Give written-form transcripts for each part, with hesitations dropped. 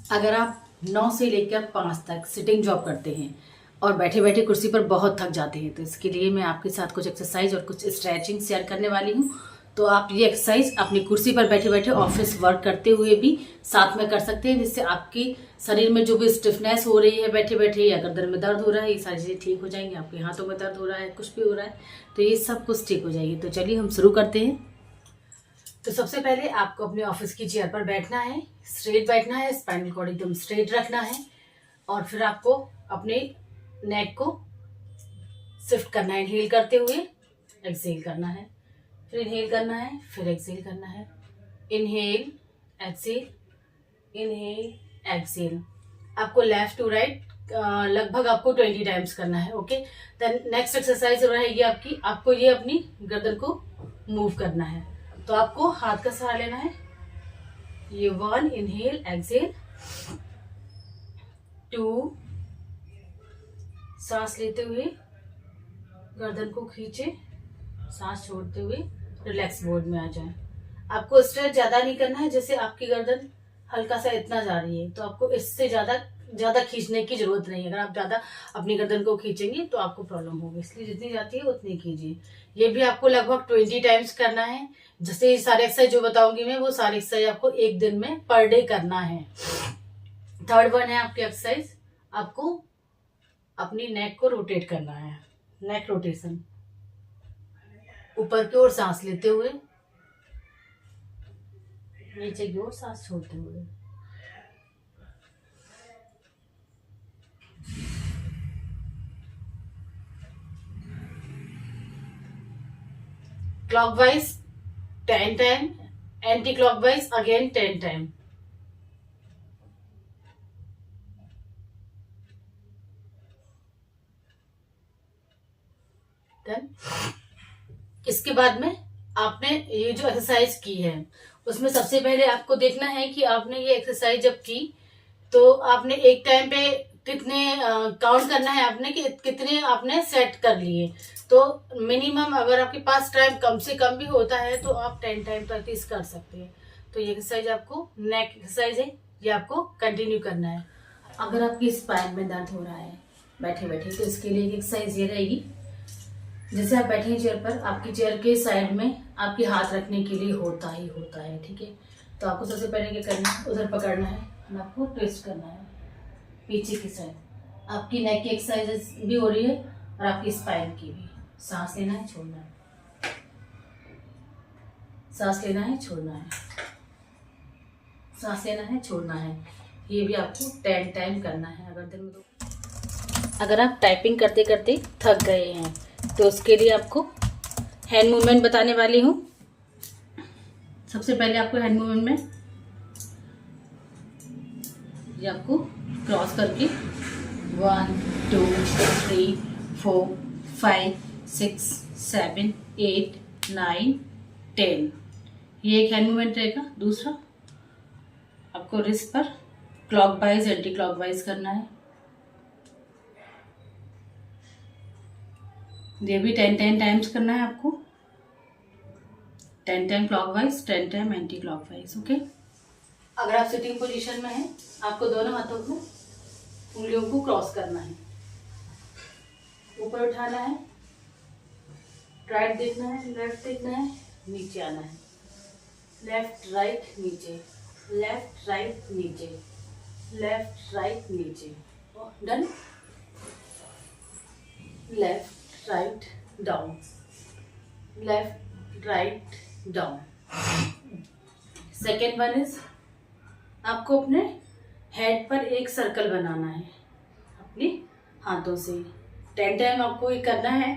अगर आप 9 से लेकर 5 तक सिटिंग जॉब करते हैं और बैठे बैठे कुर्सी पर बहुत थक जाते हैं, तो इसके लिए मैं आपके साथ कुछ एक्सरसाइज और कुछ स्ट्रेचिंग शेयर करने वाली हूँ। तो आप ये एक्सरसाइज अपनी कुर्सी पर बैठे बैठे ऑफिस वर्क करते हुए भी साथ में कर सकते हैं, जिससे आपके शरीर में जो भी स्टिफनेस हो रही है बैठे बैठे, या गर्दन में दर्द हो रहा है, ये सारी चीज़ें ठीक हो जाएंगी। आपके हाथों में दर्द हो रहा है, कुछ भी हो रहा है, तो ये सब कुछ ठीक हो जाएगी। तो चलिए हम शुरू करते हैं। तो सबसे पहले आपको अपने ऑफिस की चेयर पर बैठना है, स्ट्रेट बैठना है, स्पाइनल कॉर्ड एकदम स्ट्रेट रखना है, और फिर आपको अपने नेक को शिफ्ट करना है। इनहेल करते हुए एक्सहेल करना है, फिर इनहेल करना है, फिर एक्सहेल करना है। Inhale exhale, inhale exhale. आपको लेफ्ट टू राइट लगभग आपको 20 टाइम्स करना है। ओके, देन नेक्स्ट एक्सरसाइज रहेगी आपकी, आपको ये अपनी गर्दन को मूव करना है। तो आपको हाथ का सहारा लेना है। ये 1 इनहेल एक्सहेल, 2 सांस लेते हुए गर्दन को खींचे, सांस छोड़ते हुए रिलैक्स मोड में आ जाए। आपको स्ट्रेच ज्यादा नहीं करना है, जैसे आपकी गर्दन हल्का सा इतना जा रही है, तो आपको इससे ज्यादा ज्यादा खींचने की जरूरत नहीं है। अगर आप ज्यादा अपनी गर्दन को खींचेंगे तो आपको प्रॉब्लम होगी, इसलिए जितनी जाती है उतनी कीजिए। ये भी आपको लगभग 20 टाइम्स करना है। जैसे ये सारे एक्सरसाइज जो बताऊंगी मैं, वो सारे एक्सरसाइज आपको एक दिन में पर डे करना है। थर्ड वन है आपकी एक्सरसाइज, आपको अपनी नेक को रोटेट करना है। नेक रोटेशन, ऊपर की ओर सांस लेते हुए, नीचे की ओर सांस छोड़ते हुए। Clockwise 10 time, anti clockwise again 10 time. Then इसके बाद में आपने ये जो एक्सरसाइज की है, उसमें सबसे पहले आपको देखना है कि आपने ये एक्सरसाइज जब की तो आपने एक टाइम पे कितने काउंट करना है आपने, कि कितने आपने सेट कर लिए। तो मिनिमम अगर आपके पास टाइम कम से कम भी होता है तो आप 10 टाइम प्रैक्टिस कर सकते हैं। तो ये एक्सरसाइज आपको नेक एक्सरसाइज है, ये आपको कंटिन्यू करना है। अगर आपकी स्पाइन में दर्द हो रहा है बैठे बैठे, तो इसके लिए एक एक्सरसाइज ये रहेगी। जैसे आप बैठे हैं चेयर पर, आपकी चेयर के साइड में आपके हाथ रखने के लिए होता ही होता है, ठीक है। तो आपको सबसे पहले क्या करना है, उधर पकड़ना है और आपको ट्विस्ट करना है पीछे की साइड। आपकी नेक की एक्सरसाइजेस भी हो रही है और आपकी स्पाइन की भी। सांस लेना है, छोड़ना है, सांस लेना है, छोड़ना है, सांस लेना है, छोड़ना है। ये भी आपको 10 टाइम करना है। अगर आप टाइपिंग करते करते थक गए हैं तो उसके लिए आपको हैंड मूवमेंट बताने वाली हूँ। सबसे पहले आपको हैंड मूवमेंट में ये आपको क्रॉस करके 1 2 3 4 5 6 7 8 9 10, ये एक हैंड मूवमेंट रहेगा। दूसरा आपको रिस्ट पर क्लॉकवाइज एंटी क्लॉकवाइज करना है, ये भी 10 टाइम्स करना है आपको। 10 time clockwise, 10 time anti clockwise. Okay, अगर आप सिटिंग पोजीशन में हैं, आपको दोनों हाथों को उंगलियों को क्रॉस करना है, ऊपर उठाना है, राइट देखना है, लेफ्ट देखना है, नीचे आना है, लेफ्ट राइट नीचे, लेफ्ट राइट नीचे, लेफ्ट राइट नीचे। Done. Left write down, left write down. Second one is, आपको अपने हेड पर एक सर्कल बनाना है अपने हाथों से। 10 टाइम आपको ये करना है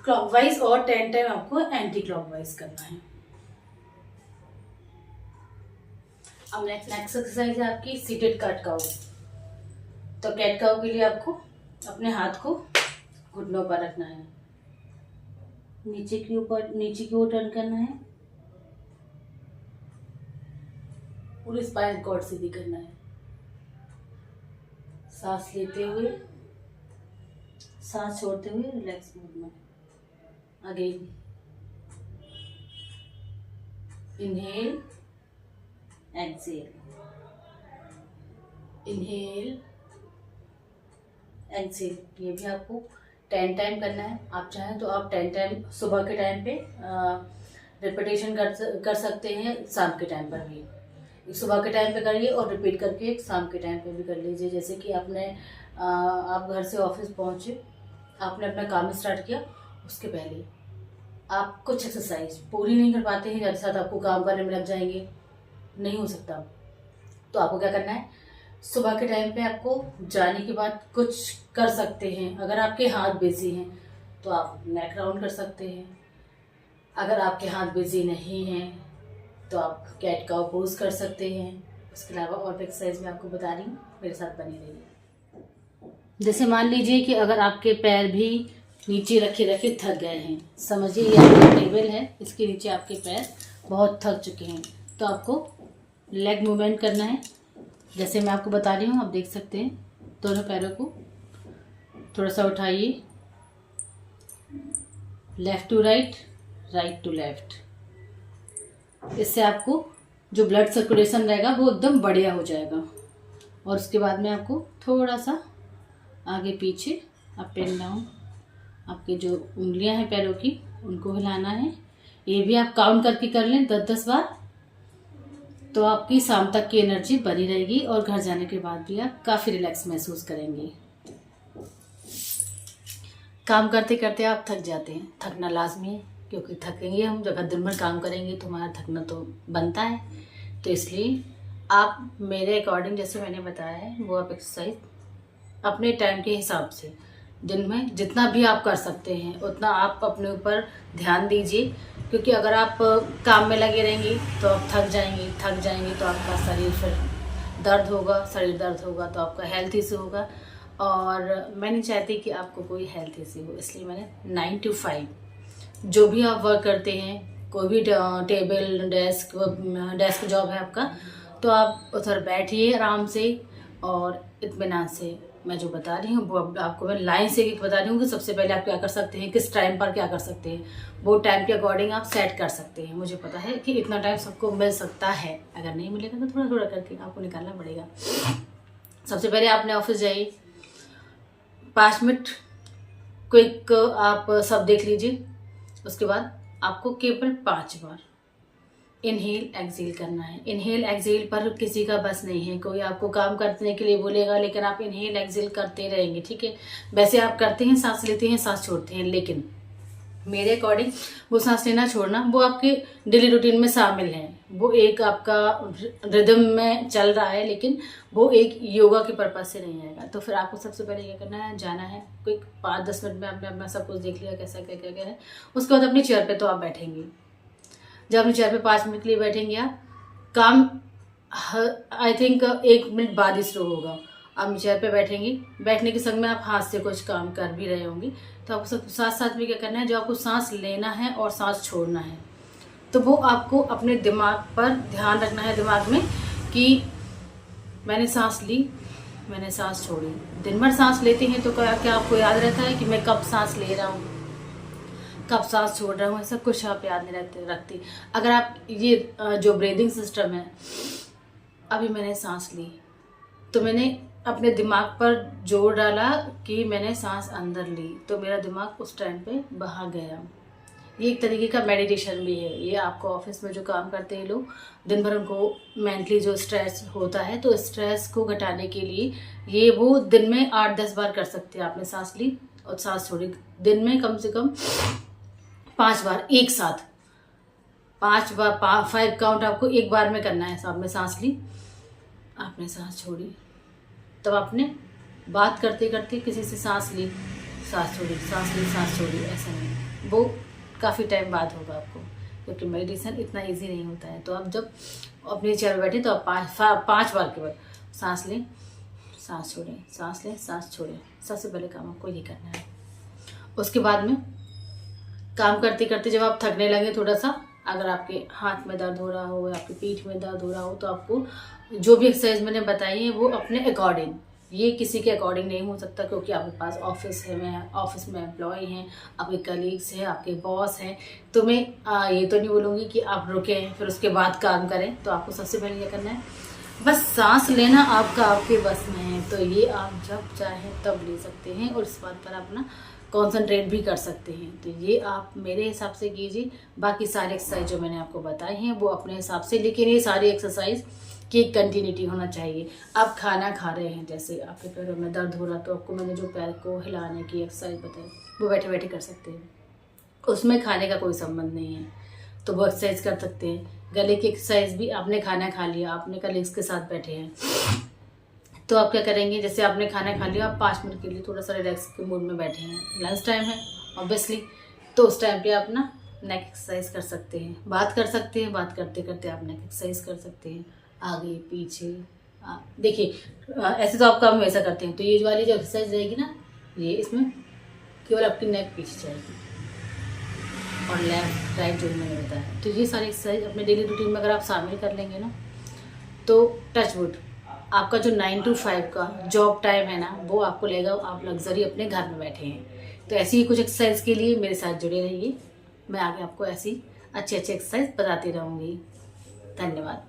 क्लॉकवाइज और 10 टाइम आपको एंटी क्लॉकवाइज करना है। अब नेक्स्ट एक्सरसाइज है आपकी सीटेड कैट काउ। तो कैट काउ के लिए आपको अपने हाथ को घुटनों पर रखना है, नीचे की ओर टर्न करना है, पूरी स्पाइनल कॉर्ड सीधी करना है। सांस लेते हुए, सांस छोड़ते हुए रिलैक्स मोड में। Again inhale exhale, inhale, exhale. ये भी आपको 10 टाइम करना है। आप चाहें तो आप 10 टाइम सुबह के टाइम पे रिपीटेशन कर सकते हैं, शाम के टाइम पर भी। एक सुबह के टाइम पे करिए और रिपीट करके एक शाम के टाइम पे भी कर लीजिए। जैसे कि आप घर से ऑफिस पहुंचे, आपने अपना काम स्टार्ट किया, उसके पहले आप कुछ एक्सरसाइज पूरी नहीं कर पाते हैं, जैसे साथ आपको काम करने में लग जाएंगे, नहीं हो सकता। तो आपको क्या करना है, सुबह के टाइम पे आपको जाने के बाद कुछ कर सकते हैं। अगर आपके हाथ बिजी हैं तो आप नेक राउंड कर सकते हैं। अगर आपके हाथ बिजी नहीं हैं तो आप कैट काउ पोज कर सकते हैं। उसके अलावा और भी एक्सरसाइज मैं आपको बता रही हूँ, मेरे साथ बनी रहिए। जैसे मान लीजिए कि अगर आपके पैर भी नीचे रखे रखे थक गए हैं, समझिए ये आपका टेबल है, इसके नीचे आपके पैर बहुत थक चुके हैं, तो आपको लेग मूवमेंट करना है। जैसे मैं आपको बता रही हूँ, आप देख सकते हैं। दोनों पैरों को थोड़ा सा उठाइए, left to right, right to left. इससे आपको जो ब्लड सर्कुलेशन रहेगा वो एकदम बढ़िया हो जाएगा। और उसके बाद में आपको थोड़ा सा आगे पीछे, अप एंड डाउन, आपके जो उंगलियां हैं पैरों की उनको हिलाना है। ये भी आप काउंट करके कर लें 10-10 बार, तो आपकी शाम तक की एनर्जी बनी रहेगी और घर जाने के बाद भी आप काफ़ी रिलैक्स महसूस करेंगे। काम करते करते आप थक जाते हैं, थकना लाजमी है, क्योंकि थकेंगे हम जब दिन भर काम करेंगे तो हमारा थकना तो बनता है। तो इसलिए आप मेरे अकॉर्डिंग जैसे मैंने बताया है वो आप एक्सरसाइज अपने टाइम के हिसाब से दिन में जितना भी आप कर सकते हैं उतना आप अपने ऊपर ध्यान दीजिए। क्योंकि अगर आप काम में लगे रहेंगे तो आप थक जाएंगे तो आपका शरीर फिर दर्द होगा, शरीर दर्द होगा तो आपका हेल्थ इशू होगा। और मैं नहीं चाहती कि आपको कोई हेल्थ इशू हो, इसलिए मैंने 9 to 5 जो भी आप वर्क करते हैं, कोई भी टेबल डेस्क जॉब है आपका, तो आप उधर बैठिए आराम से और इत्मीनान से। मैं जो बता रही हूँ वो आपको मैं लाइन से एक बता रही हूँ कि सबसे पहले आप क्या कर सकते हैं, किस टाइम पर क्या कर सकते हैं, वो टाइम के अकॉर्डिंग आप सेट कर सकते हैं। मुझे पता है कि इतना टाइम सबको मिल सकता है, अगर नहीं मिलेगा तो थोड़ा थोड़ा करके आपको निकालना पड़ेगा। सबसे पहले आपने ऑफिस जाइए, 5 मिनट क्विक आप सब देख लीजिए। उसके बाद आपको केवल 5 बार इनहेल एक्सेल करना है। इनहेल एक्सेल पर किसी का बस नहीं है, कोई आपको काम करने के लिए बोलेगा लेकिन आप इनहेल एक्सेल करते रहेंगे, ठीक है। वैसे आप करते हैं, सांस लेते हैं, सांस छोड़ते हैं, लेकिन मेरे अकॉर्डिंग वो सांस लेना छोड़ना वो आपके डेली रूटीन में शामिल है। वो एक आपका रिदम में चल रहा है, लेकिन वो एक योगा के पर्पज से नहीं आएगा। तो फिर आपको सबसे पहले क्या करना है, जाना है क्विक 5-10 मिनट में आपने अपना सब कुछ देख लिया कैसा क्या क्या क्या है। उसके बाद अपनी चेयर पे तो आप बैठेंगे। जब अपनी चेयर पे 5 मिनट के लिए बैठेंगे आप, काम आई थिंक 1 मिनट बाद ही शुरू होगा। आप चेयर पे बैठेंगे, बैठने के संग में आप हाथ से कुछ काम कर भी रहे होंगे, तो आपको साथ साथ में क्या करना है, जो आपको सांस लेना है और सांस छोड़ना है, तो वो आपको अपने दिमाग पर ध्यान रखना है, दिमाग में, कि मैंने सांस ली, मैंने सांस छोड़ी। दिन भर सांस लेते हैं तो क्या आपको याद रहता है कि मैं कब सांस ले रहा हूँ, कब सांस छोड़ रहा हूँ, ऐसा कुछ आप याद नहीं रखती। अगर आप ये जो ब्रीदिंग सिस्टम है, अभी मैंने सांस ली तो मैंने अपने दिमाग पर जोर डाला कि मैंने सांस अंदर ली, तो मेरा दिमाग उस टाइम पे बाहर गया। ये एक तरीके का मेडिटेशन भी है। ये आपको ऑफिस में जो काम करते हैं लोग, दिन भर उनको मेंटली जो स्ट्रेस होता है, तो स्ट्रेस को घटाने के लिए ये वो दिन में 8-10 बार कर सकते हैं। आपने सांस ली और सांस छोड़ी, दिन में कम से कम 5 बार एक साथ, 5 बार 5 काउंट आपको एक बार में करना है। आपने सांस ली, आपने सांस छोड़ी, तब आपने बात करते करते किसी से सांस ली, सांस छोड़ी, सांस ली, सांस छोड़ी, ऐसा नहीं, वो काफ़ी टाइम बाद होगा आपको, क्योंकि मेडिटेशन इतना इजी नहीं होता है। तो आप जब अपने चेयर पर बैठे तो आप 5 बार केवल सांस लें, सांस छोड़ें, सांस लें, सांस छोड़ें। सबसे पहले काम आपको ये करना है। उसके बाद में काम करते करते जब आप थकने लगे थोड़ा सा, अगर आपके हाथ में दर्द हो रहा हो या आपकी पीठ में दर्द हो रहा हो, तो आपको जो भी एक्सरसाइज मैंने बताई है वो अपने अकॉर्डिंग, ये किसी के अकॉर्डिंग नहीं हो सकता, क्योंकि आपके पास ऑफिस है, मैं ऑफिस में एम्प्लॉय हैं, आपके कलीग्स हैं, आपके बॉस हैं, तो मैं ये तो नहीं बोलूँगी कि आप रुकें फिर उसके बाद काम करें। तो आपको सबसे पहले क्या करना है, बस सांस लेना आपका आपके बस में है, तो ये आप जब चाहें तब ले सकते हैं और इस बात पर अपना कंसंट्रेट भी कर सकते हैं। तो ये आप मेरे हिसाब से कीजिए। बाकी सारे एक्सरसाइज जो मैंने आपको बताए हैं वो अपने हिसाब से, लेकिन ये सारी एक्सरसाइज की एक कंटिन्यूटी होना चाहिए। आप खाना खा रहे हैं, जैसे आपके पैरों में दर्द हो रहा, तो आपको मैंने जो पैर को हिलाने की एक्सरसाइज बताई वो बैठे बैठे कर सकते हैं, उसमें खाने का कोई संबंध नहीं है, तो वो एक्सरसाइज कर सकते हैं। गले की एक्सरसाइज भी, आपने खाना खा लिया, आपने कलीग्स के साथ बैठे हैं, तो आप क्या करेंगे, जैसे आपने खाना खा लिया, आप 5 मिनट के लिए थोड़ा सा रिलैक्स के मूड में बैठे हैं, लंच टाइम है ऑब्वियसली, तो उस टाइम पे आप ना नेक एक्सरसाइज कर सकते हैं, बात कर सकते हैं, बात करते करते आप नेक एक्सरसाइज कर सकते हैं, आगे पीछे। देखिए ऐसे तो आप काम हमेशा करते हैं, तो ये वाली जो एक्सरसाइज रहेगी ना, ये इसमें केवल आपकी नेक पीछे जाएगी और लेफ्ट राइट जो मैंने बताया। तो ये सारी एक्सरसाइज अपने डेली रूटीन में अगर आप शामिल कर लेंगे ना, तो टच वुड आपका जो 9 to 5 का जॉब टाइम है ना, वो आपको लगेगा आप लग्जरी अपने घर में बैठे हैं। तो ऐसी ही कुछ एक्सरसाइज के लिए मेरे साथ जुड़े रहिए, मैं आगे आपको ऐसी अच्छी अच्छी एक्सरसाइज बताती रहूँगी। धन्यवाद।